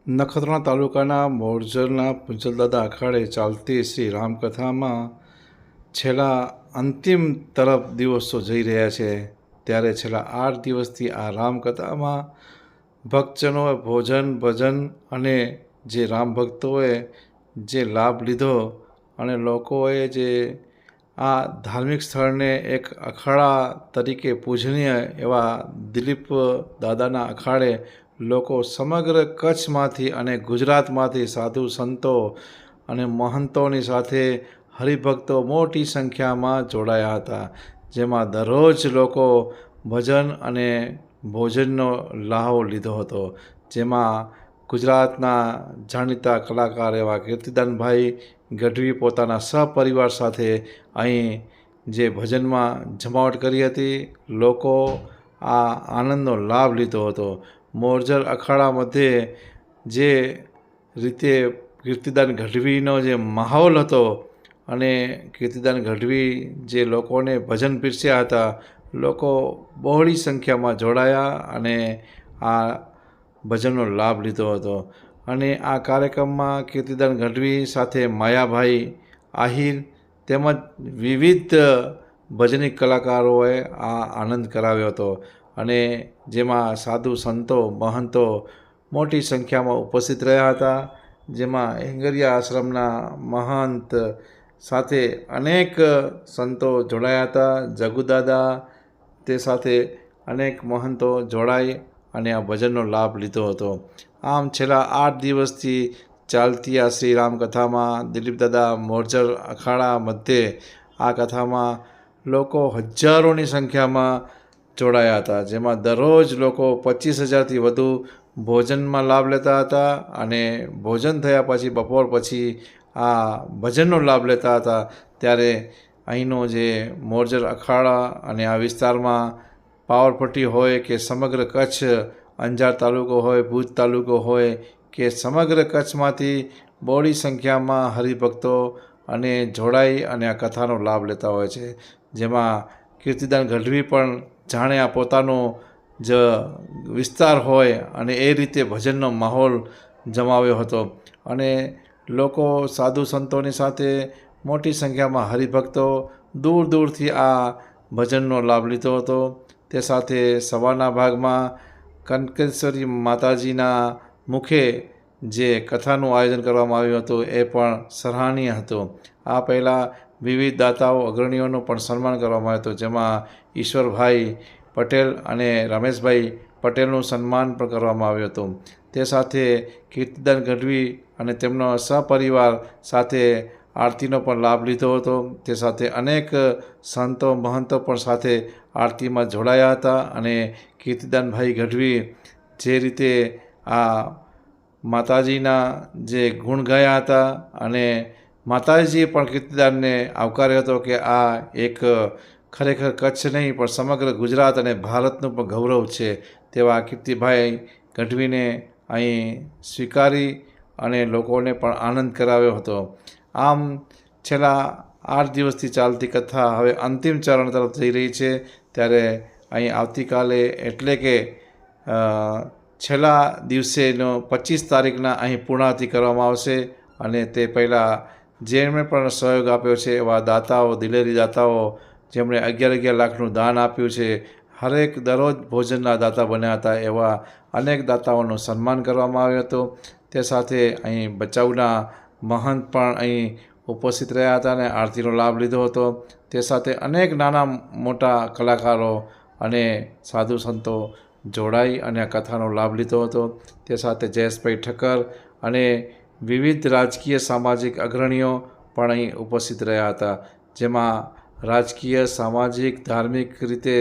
નખત્રાણા તાલુકાના મોરજરના પૂજલદાદા અખાડે ચાલતી શ્રી રામકથામાં છેલ્લા અંતિમ તરફ દિવસો જઈ રહ્યા છે. ત્યારે છેલ્લા 8 દિવસથી આ રામકથામાં ભક્તજનોએ ભોજન ભજન અને જે રામ ભક્તોએ જે લાભ લીધો અને લોકોએ જે આ ધાર્મિક સ્થળને એક અખાડા તરીકે પૂજનીય એવા દિલીપ દાદાના અખાડે લોકો સમગ્ર કચ્છમાંથી અને ગુજરાતમાંથી સાધુ સંતો અને મહંતોની સાથે હરિભક્તો મોટી સંખ્યામાં જોડાયા હતા, જેમાં દરરોજ લોકો ભજન અને ભોજનનો લાહો લીધો હતો. જેમાં ગુજરાતના જાણીતા કલાકાર એવા કીર્તિદાનભાઈ ગઢવી પોતાના સપરિવાર સાથે અહીં જે ભજનમાં જમાવટ કરી હતી. લોકો આ આનંદનો લાભ લીધો હતો. મોરજર અખાડા મધ્યે જે રીતે કીર્તિદાન ગઢવીનો જે માહોલ હતો અને કીર્તિદાન ગઢવી જે લોકોને ભજન પીરસ્યા હતા, લોકો બહોળી સંખ્યામાં જોડાયા અને આ ભજનનો લાભ લીધો હતો. અને આ કાર્યક્રમમાં કીર્તિદાન ગઢવી સાથે માયાભાઈ આહિર તેમજ વિવિધ ભજનિક કલાકારોએ આ આનંદ કરાવ્યો હતો. અને જેમાં સાધુ સંતો મહંતો મોટી સંખ્યામાં ઉપસ્થિત રહ્યા હતા. જેમાં હેંગરિયા આશ્રમના મહંત સાથે અનેક સંતો જોડાયા હતા. જગુદાદા તે સાથે અનેક મહંતો જોડાઈ અને આ ભજનનો લાભ લીધો હતો. આમ છેલ્લા 8 દિવસથી ચાલતી આ શ્રી રામકથામાં દિલીપદાદા મોરજર અખાડા મધ્યે આ કથામાં લોકો હજારોની સંખ્યામાં જોડાયા હતા. જેમાં દરરોજ લોકો 25,000થી વધુ ભોજનમાં લાભ લેતા હતા અને ભોજન થયા પછી બપોર પછી આ ભજનનો લાભ લેતા હતા. ત્યારે અહીંનો જે મોરજર અખાડા અને આ વિસ્તારમાં પાવરપટ્ટી હોય કે સમગ્ર કચ્છ, અંજાર તાલુકો હોય, ભુજ તાલુકો હોય કે સમગ્ર કચ્છમાંથી બહોળી સંખ્યામાં હરિભક્તો અને જોડાઈ અને આ કથાનો લાભ લેતા હોય છે. જેમાં કીર્તિદાન ગઢવી પણ જાણે આ પોતાનો જ વિસ્તાર હોય અને એ રીતે ભજનનો માહોલ જમાવ્યો હતો. અને લોકો સાધુ સંતોની સાથે મોટી સંખ્યામાં હરિભક્તો દૂર દૂરથી આ ભજનનો લાભ લીધો હતો. તે સાથે સવારના ભાગમાં કનકેશ્વરી માતાજીના મુખે જે કથાનું આયોજન કરવામાં આવ્યું હતું એ પણ સરાહનીય હતું. આ પહેલાં વિવિધ દાતાઓ અગ્રણીઓનું પણ સન્માન કરવામાં આવ્યું હતું. જેમાં ઈશ્વરભાઈ પટેલ અને રમેશભાઈ પટેલનું સન્માન પણ કરવામાં આવ્યું હતું. તે સાથે કીર્તિદાન ગઢવી અને તેમનો સપરિવાર સાથે આરતીનો પણ લાભ લીધો હતો. તે સાથે અનેક સંતો મહંતો પણ સાથે આરતીમાં જોડાયા હતા. અને કીર્તિદાનભાઈ ગઢવી જે રીતે આ માતાજીના જે ગુણ ગાયા હતા અને માતાજીએ પણ કીર્તિદાનને આવકાર્યો હતો કે આ એક ખરેખર કચ્છ નહીં પણ સમગ્ર ગુજરાત અને ભારતનું પણ ગૌરવ છે તેવા કીર્તિભાઈ ગઢવીને અહીં સ્વીકારી અને લોકોને પણ આનંદ કરાવ્યો હતો. આમ છેલ્લા 8 દિવસથી ચાલતી કથા હવે અંતિમ ચરણ તરફ જઈ રહી છે. ત્યારે અહીં આવતીકાલે એટલે કે છેલ્લા દિવસેનો 25 તારીખના અહીં પૂર્ણાહુતિ કરવામાં આવશે. અને તે પહેલાં જેમણે પણ સહયોગ આપ્યો છે એવા દાતાઓ, દિલેરી દાતાઓ જેમણે 11 લાખનું દાન આપ્યું છે, હરેક દરરોજ ભોજનના દાતા બન્યા હતા એવા અનેક દાતાઓનું સન્માન કરવામાં આવ્યું હતું. તે સાથે અહીં બચાવના મહંત પણ અહીં ઉપસ્થિત રહ્યા હતા અને આરતીનો લાભ લીધો હતો. તે સાથે અનેક નાના મોટા કલાકારો અને સાધુ સંતો જોડાઈ અને આ કથાનો લાભ લીધો હતો. તે સાથે જયેશભાઈ ઠક્કર અને વિવિધ રાજકીય સામાજિક અગ્રણીઓ પણ અહીં ઉપસ્થિત રહ્યા હતા. જેમાં રાજકીય, સામાજિક, ધાર્મિક રીતે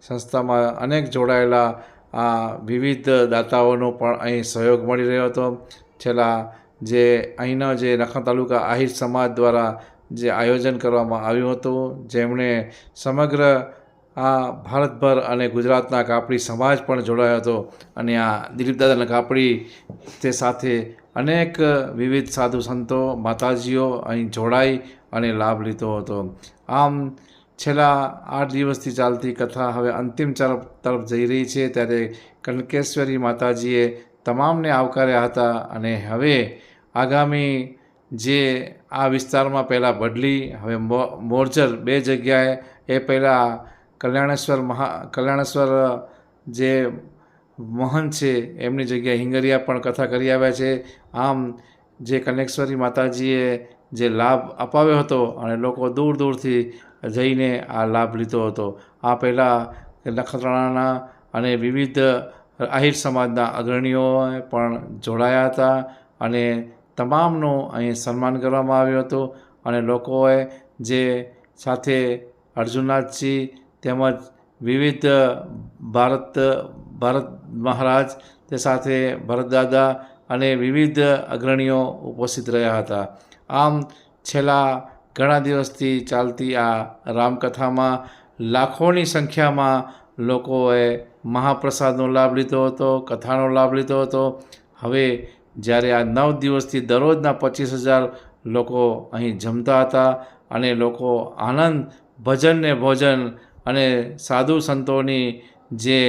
સંસ્થામાં અનેક જોડાયેલા આ વિવિધ દાતાઓનો પણ અહીં સહયોગ મળી રહ્યો હતો. છેલ્લા જે અહીંના જે નખત્રાણા તાલુકા આહિર સમાજ દ્વારા જે આયોજન કરવામાં આવ્યું હતું, જેમણે સમગ્ર આ ભારતભર અને ગુજરાતના કાપડી સમાજ પણ જોડાયો હતો. અને આ દિલીપદાદાના કાપડી તે સાથે અનેક વિવિધ સાધુ સંતો માતાજીઓ અહીં જોડાઈ અને લાભ લીધો હતો. આમ છેલ્લા 8 દિવસથી ચાલતી કથા હવે અંતિમ તરફ જઈ રહી છે. ત્યારે કનકેશ્વરી માતાજીએ તમામને આવકાર્યા હતા. અને હવે આગામી જે આ વિસ્તારમાં પહેલાં બડલી, હવે મોરજર બે જગ્યાએ, એ પહેલાં કલ્યાણેશ્વર જે મહંત છે એમની જગ્યાએ હિંગરિયા પણ કથા કરી આવ્યા છે. આમ જે કનેશ્વરી માતાજીએ જે લાભ અપાવ્યો હતો અને લોકો દૂર દૂરથી જઈને આ લાભ લીધો હતો. આ પહેલાં નખત્રાણાના અને વિવિધ આહિર સમાજના અગ્રણીઓ પણ જોડાયા હતા અને તમામનું અહીં સન્માન કરવામાં આવ્યું હતું. અને લોકોએ જે સાથે અર્જુનનાથજી તેમજ વિવિધ ભારત મહારાજ, તે સાથે ભરતદાદા અને વિવિધ અગ્રણીઓ ઉપસ્થિત રહ્યા હતા. આમ છેલ્લા ઘણા દિવસથી ચાલતી આ રામકથામાં લાખોની સંખ્યામાં લોકોએ મહાપ્રસાદનો લાભ લીધો હતો, કથાનો લાભ લીધો હતો. હવે જ્યારે આ 9 દિવસથી દરરોજના 25,000 લોકો અહીં જમતા હતા અને લોકો આનંદ, ભજન ને ભોજન અને સાધુ સંતોની જે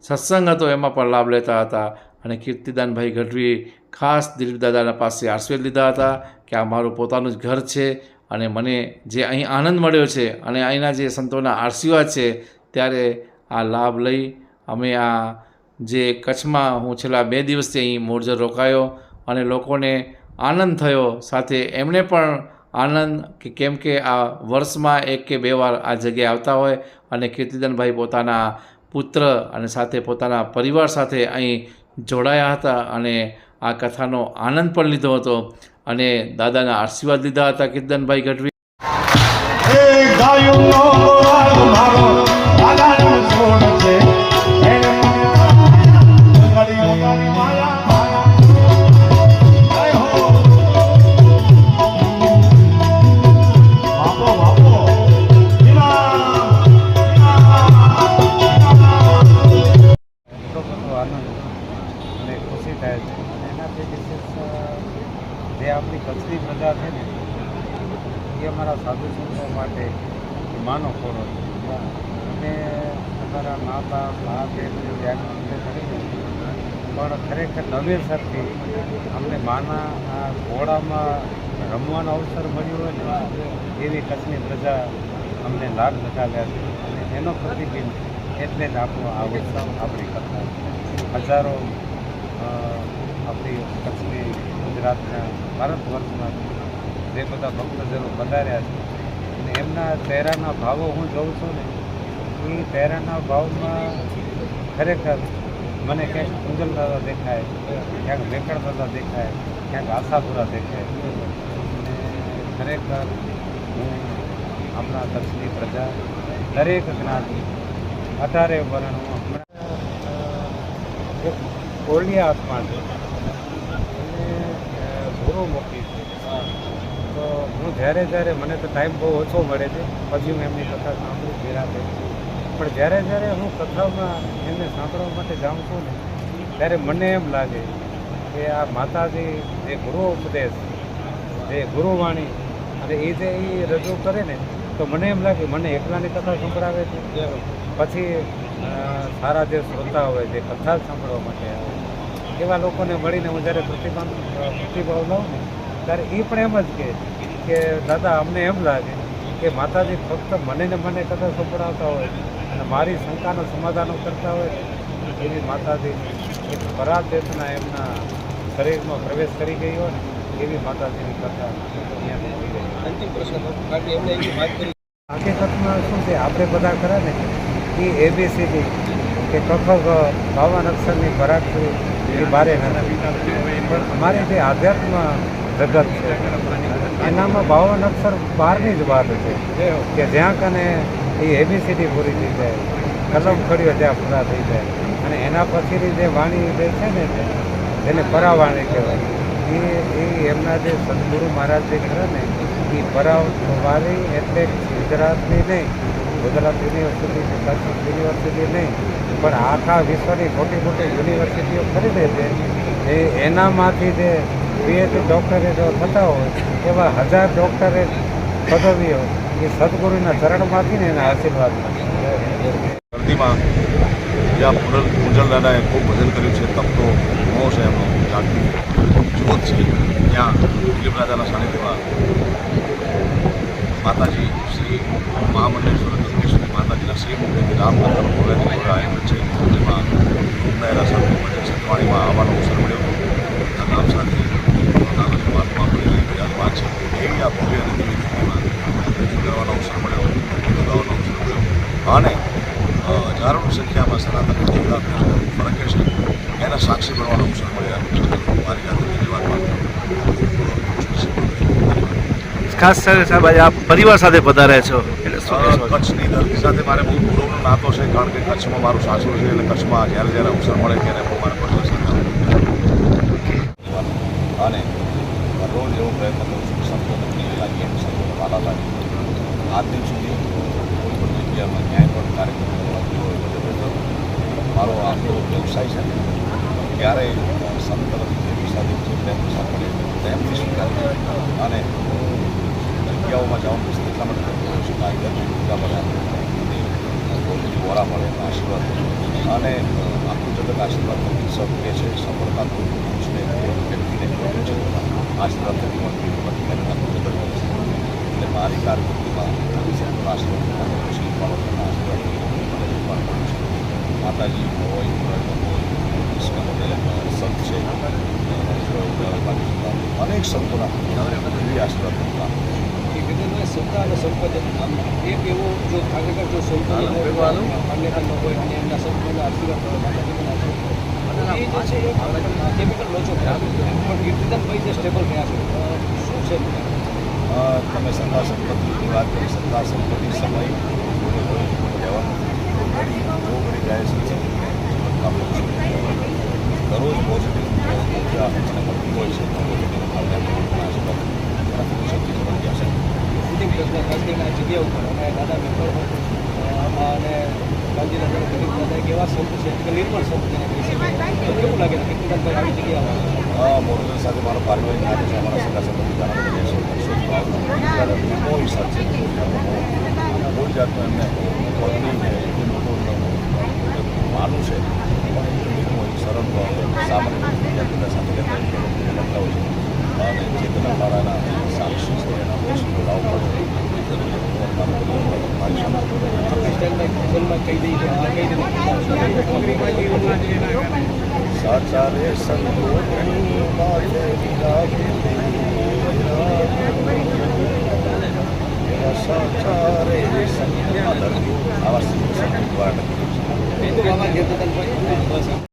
સત્સંગ હતો એમાં પણ લાભ લેતા હતા. અને કીર્તિદાનભાઈ ગઢવી ખાસ દિલીપદાદાના પાસે આશીર્વાદ લીધા હતા કે આ મારું પોતાનું જ ઘર છે અને મને જે અહીં આનંદ મળ્યો છે અને અહીંના જે સંતોના આશીર્વાદ છે, ત્યારે આ લાભ લઈ અમે આ જે કચ્છમાં હું છેલ્લા 2 દિવસથી અહીં મોરજર રોકાયો અને લોકોને આનંદ થયો. સાથે એમને પણ આનંદ કે કેમ કે આ વર્ષમાં 1 કે 2 વાર આ જગ્યાએ આવતા હોય અને કીર્તિદાનભાઈ પોતાના પુત્ર અને સાથે પોતાના પરિવાર સાથે અહીં જોડાયા હતા અને આ કથાનો આનંદ પણ લીધો હતો અને દાદાના આશીર્વાદ લીધા હતા. કીર્તિદાનભાઈ ગઢવી જે આપણી કચ્છની પ્રજા છે ને, એ અમારા સાધુ સંતો માટે માનો ખોરો છે. અને અમારા મા બાપ, મા બેન ત્યાગ કરીને પણ ખરેખર નવેસરથી અમને માના આ ઘોડામાં રમવાનો અવસર મળ્યો હોય ને, એવી કચ્છની પ્રજા અમને લાભ લગાવ્યા છે. અને એનો પ્રતિબિંબ એટલે જ આપણો આ ઉત્સવ, આપણી કથા હજારો આપણી કચ્છની, ગુજરાતના, ભારત વર્ષમાં જે બધા ભક્તજનો પધાર્યા છે અને એમના ચહેરાના ભાવો હું જોઉં છું ને, એ ચહેરાના ભાવમાં ખરેખર મને ક્યાંક કુંજલદાદા દેખાય, ક્યાંક વેકળદાદા દેખાય, ક્યાંક આશાપુરા દેખાય. અને ખરેખર હું આપણા કચ્છની પ્રજા, દરેક જ્ઞાતિ, 18 વર્ણ, હું હમણાં એક કોળિયા આત્મા છે ગુરુ મૂકી છે. તો હું જ્યારે મને તો ટાઈમ બહુ ઓછો મળે છે, પછી હું એમની કથા સાંભળું નિરાતે. પણ જ્યારે હું કથામાં એમને સાંભળવા માટે જાઉં છું ને, ત્યારે મને એમ લાગે કે આ માતાજી જે ગુરુ ઉપદેશ, જે ગુરુવાણી, અને એ જે એ રજૂ કરે ને, તો મને એમ લાગે મને એકલાની કથા સંભળાવે છે. પછી સારા જે શ્રોતા હોય, જે કથા સાંભળવા માટે આવે, એવા લોકોને મળીને હું જ્યારે પ્રતિભાવ લઉં ને, ત્યારે એ પણ એમ જ કે દાદા, અમને એમ લાગે કે માતાજી ફક્ત મને કથા સંભળાવતા હોય અને મારી શંકાનું સમાધાનો કરતા હોય, એવી માતાજી એક પરાત ચેતના એમના શરીરમાં પ્રવેશ કરી ગઈ હોય ને, એવી માતાજીની કથા હકીકતમાં શું છે, આપણે બધા ખરા ને એ ABCD કે કખ બાવન અક્ષરની પરાક્ષરી એ બારે નથી. પણ અમારી જે આધ્યાત્મ જગત છે એનામાં 52 અક્ષર બહારની જ વાત છે કે જ્યાં કને એ ABCD પૂરી થઈ જાય, કલમ ખડીઓ ત્યાં પૂરા થઈ જાય. અને એના પછીની જે વાણી જે છે ને, જેને પરાવાણી કહેવાય, એ એમના જે સદગુરુ મહારાજ જે ખરા ને, એ પરાવાણી એટલે ગુજરાતની નહીં, ગુજરાત યુનિવર્સિટી કે કચ્છ યુનિવર્સિટી નહીં, પણ આખા વિશ્વની મોટી યુનિવર્સિટીઓ ખરીદે છે. એનામાંથી જે PhD ડૉક્ટરેટ થતા હોય, એવા 1000 ડૉક્ટરેટ પદવીઓ એ સદગુરુના ચરણમાંથી ને એના આશીર્વાદમાં. ધરતીમાં જ્યાં પૂજલદાદાએ ખૂબ ભજન કર્યું છે. તપતો મોહ છે એમનો, જાગતી જ્યોત છે, ત્યાં દિલીપ રાજાના સાનિધ્યમાં માતાજી શ્રી મહામંડલેશ્વર દુર્ગેશ્વરી માતાજીના શ્રી મુખેથી રામકથાનો ભવ્યથી આયોજન છે. જેમાં ઉમરાયેલા સંતો ભજન સત્વાણીમાં આવવાનો અવસર મળ્યો. આ ગામ સાથે નાના મહાત્મા બની વિરાજમાન છે. એવી આ ભવ્ય અને દિવ્ય તિથિમાં રજૂ કરવાનો અવસર મળ્યો, ગીતો ગાવાનો અવસર મળ્યો અને હજારોની સંખ્યામાં સનાતન દેવતા ફરકે છે એના સાક્ષી બનવાનો અવસર મળ્યા. મારી જાતે ધન્યવાદ. ખાસ સાહેબ આજે આપ પરિવાર સાથે પધાર્યા છો એટલે શું કહેશો? કચ્છની ધરતી સાથે મારે બહુ ગૌરવનો નાતો છે, કારણ કે કચ્છમાં મારું સાસરું છે એટલે કચ્છમાં જ્યારે અવસર મળે ત્યારે હું મારા પરિવાર સાથે અને રોજ એવો પ્રયત્ન કરું છું કે સંતોને પ્રિય લાગીએ, સંતોને વાલા લાગીએ. આજ દિન સુધી કોઈ પણ જગ્યામાં ન્યાયપૂર્ણ કાર્યક્રમ કરવાથી હોય તો મારો આખો વ્યવસાય છે ક્યારેય સંત તરફથી સાથે જે પ્રેમ મળે તેમથી સ્વીકારે અને જગ્યાઓમાં જવાનું એટલા માટે કરતો હોઉં છું. મારી ઘરની પૂજા મળે, ભોજનની વોરા મળે, આશીર્વાદ અને આખું જગત આશીર્વાદ સબ કે છે સફળતા પુરુષને વ્યક્તિને આશીર્વાદ થતી મળતી આખું જગત મળે છે. એટલે મારી કારકિર્દીમાં સંતોના આશીર્વાદ શ્રી બાળકોના આશીર્વાદ માતાજી હોય, ઇસ્કોન સંત છે, અનેક સંતોના એવી આશીર્વાદ મળતા. સત્તા અને સંપત્તિ એક એવો જો ખરેખર જો સંતોનો માન્યતાનો હોય અને એમના સંતોના આશીર્વાદ માતાજીના આશીર્વાદ એ જે છે કેમિકલ લોચો ખરાબ પણ કીર્તિદાનભાઈ જે સ્ટેબલ રહ્યા છે શું છે? તમે સત્તા સંપત્તિની વાત કરી. સત્તા સંપત્તિ સમય રહેવાનું ઘડી જાય છે. દરરોજ પોઝિટિવ ઊર્જા મળતી હોય છે. અંતિમ પ્રશ્ન ગાંધીના જગ્યા ઉપર અને દાદા મેમ્બર અને ગાંધીના દાદા એક એવા સંત છે કે નિર્મળ સંત જેને કહી શકાય. તો કેવું લાગે છે કીર્તિદાનભાઈ આવી જગ્યા મોરબી સાથે મારો પારિવારિક નાતો છે. અમારા સગા સંબંધી ઘણા બધા છે. કોઈ સાથ છે કોઈ જાતનો એમને માનું છે સરળ સામાન્ય બધા સાથે લગતા હોય છે અને ચેતના મારાના સાક્ષી છે એના વસ્તુ લાવવા સાચા રે સંતો સાચા રે આવા સંતો દ્વારા